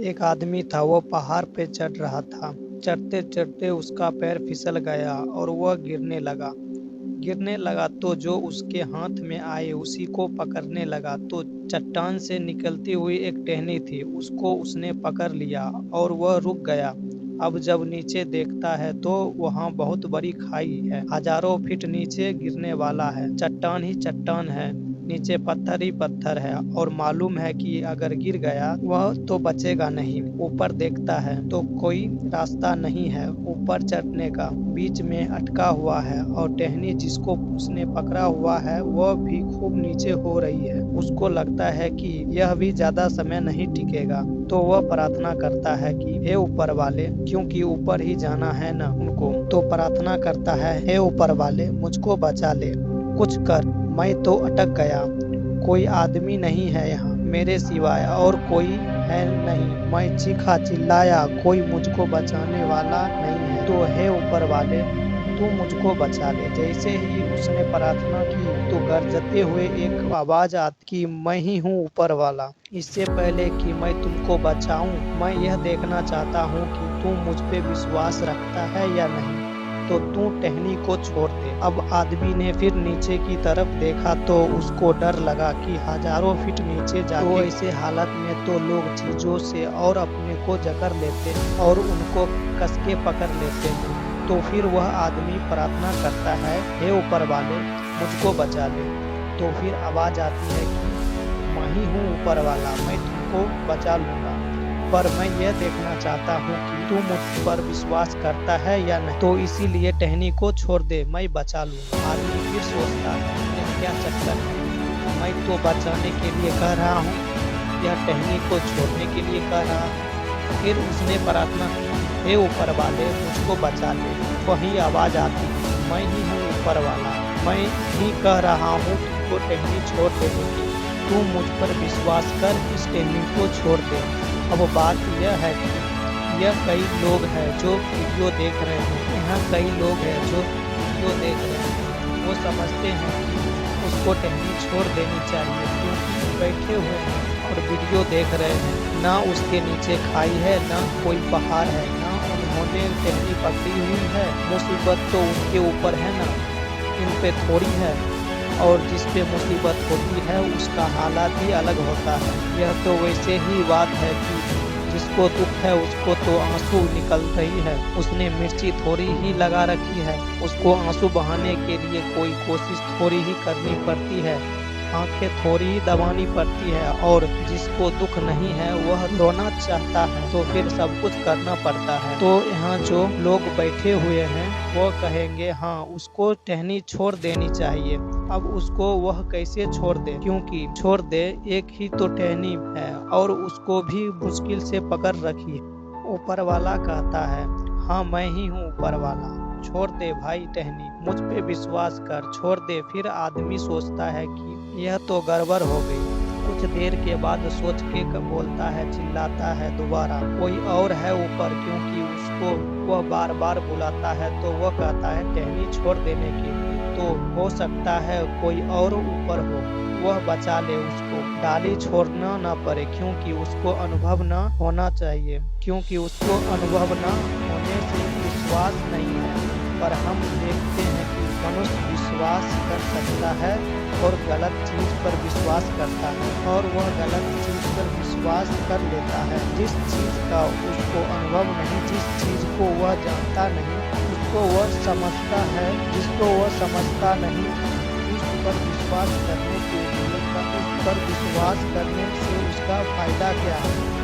एक आदमी था, वो पहाड़ पे चढ़ रहा था। चढ़ते चढ़ते उसका पैर फिसल गया और वह गिरने लगा तो जो उसके हाथ में आए उसी को पकड़ने लगा। तो चट्टान से निकलती हुई एक टहनी थी, उसको उसने पकड़ लिया और वह रुक गया। अब जब नीचे देखता है तो वहाँ बहुत बड़ी खाई है, हजारों फीट नीचे गिरने वाला है। चट्टान ही चट्टान है, नीचे पत्थर ही पत्थर है और मालूम है कि अगर गिर गया वह तो बचेगा नहीं। ऊपर देखता है तो कोई रास्ता नहीं है ऊपर चढ़ने का, बीच में अटका हुआ है और टहनी जिसको उसने पकड़ा हुआ है वह भी खूब नीचे हो रही है। उसको लगता है कि यह भी ज्यादा समय नहीं टिकेगा, तो वह प्रार्थना करता है कि हे ऊपर वाले, क्योंकि ऊपर ही जाना है ना उनको, तो प्रार्थना करता है, हे ऊपर वाले मुझको बचा ले, कुछ कर, मैं तो अटक गया। कोई आदमी नहीं है यहाँ मेरे सिवाय और कोई है नहीं। मैं चीखा चिल्लाया, कोई मुझको बचाने वाला नहीं है, तो हे ऊपर वाले तू मुझको बचा ले। जैसे ही उसने प्रार्थना की तो गरजते हुए एक आवाज आती कि मैं ही हूँ ऊपर वाला। इससे पहले कि मैं तुमको बचाऊं, मैं यह देखना चाहता हूँ कि तू मुझ पे विश्वास रखता है या नहीं, तो तू टहनी को छोड़ दे। अब आदमी ने फिर नीचे की तरफ देखा तो उसको डर लगा कि हजारों फीट नीचे जाके तो ऐसे हालत में तो लोग चीजों से और अपने को जकड़ लेते और उनको कसके पकड़ लेते हैं। तो फिर वह आदमी प्रार्थना करता है, हे ऊपर वाले मुझको बचा ले। तो फिर आवाज आती है कि मैं ही हूँ ऊपर वाला, मैं तुमको बचा लूंगा, पर मैं यह देखना चाहता हूँ कि तू मुझ पर विश्वास करता है या नहीं, तो इसीलिए टहनी को छोड़ दे, मैं बचा लूंगा। आदमी फिर सोचता है, यह क्या चक्कर है, मैं तो बचाने के लिए कह रहा हूँ, यह टहनी को छोड़ने के लिए कह रहा है। फिर उसने प्रार्थना की, हे ऊपर वाले मुझको बचा ले। वही आवाज आती, मैं ही हूँ ऊपर वाला, मैं ही कह रहा हूँ तुमको टहनी छोड़ देने की, तू मुझ पर विश्वास कर, इस टहनी को छोड़ दे। अब बात यह है कि यह कई लोग हैं जो वीडियो देख रहे हैं, यहाँ कई लोग हैं जो वीडियो देख रहे हैं, वो समझते हैं कि उसको टहनी छोड़ देनी चाहिए, क्योंकि बैठे हुए हैं और वीडियो देख रहे हैं, ना उसके नीचे खाई है, ना कोई पहाड़ है, ना उन्होंने टहनी पकड़ी हुई है। मुसीबत तो उनके ऊपर है ना, इन पे थोड़ी है। और जिस पे मुसीबत होती है उसका हालात ही अलग होता है। यह तो वैसे ही बात है कि जिसको दुख है उसको तो आंसू निकलते ही है। उसने मिर्ची थोड़ी ही लगा रखी है, उसको आंसू बहाने के लिए कोई कोशिश थोड़ी ही करनी पड़ती है, आंखें थोड़ी ही दबानी पड़ती है। और जिसको दुख नहीं है वह रोना चाहता है तो फिर सब कुछ करना पड़ता है। तो यहाँ जो लोग बैठे हुए हैं वो कहेंगे हाँ उसको टहनी छोड़ देनी चाहिए। अब उसको वह कैसे छोड़ दे, क्योंकि छोड़ दे, एक ही तो टहनी है और उसको भी मुश्किल से पकड़ रखी है। ऊपर वाला कहता है, हाँ मैं ही हूँ ऊपर वाला, छोड़ दे भाई टहनी, मुझ पे विश्वास कर, छोड़ दे। फिर आदमी सोचता है कि यह तो गड़बड़ हो गई। कुछ देर के बाद सोच के बोलता है, चिल्लाता है दोबारा, कोई और है ऊपर, क्योंकि उसको वह बार बार बुलाता है। तो वह कहता है टहनी छोड़ देने के लिए, तो हो सकता है कोई और ऊपर हो, वह बचा ले उसको, डाली छोड़ना न पड़े, क्योंकि उसको अनुभव न होना चाहिए, क्योंकि उसको अनुभव न होने से विश्वास नहीं है। पर हम देखते हैं कि मनुष्य विश्वास कर सकता है और गलत चीज पर विश्वास करता है, और वह गलत चीज पर विश्वास कर लेता है जिस चीज का उसको अनुभव नहीं, जिस चीज को वह जानता नहीं, उसको वह समझता है, जिसको वह समझता नहीं, उस पर विश्वास करने के लिए, उस पर विश्वास करने से उसका फायदा क्या है।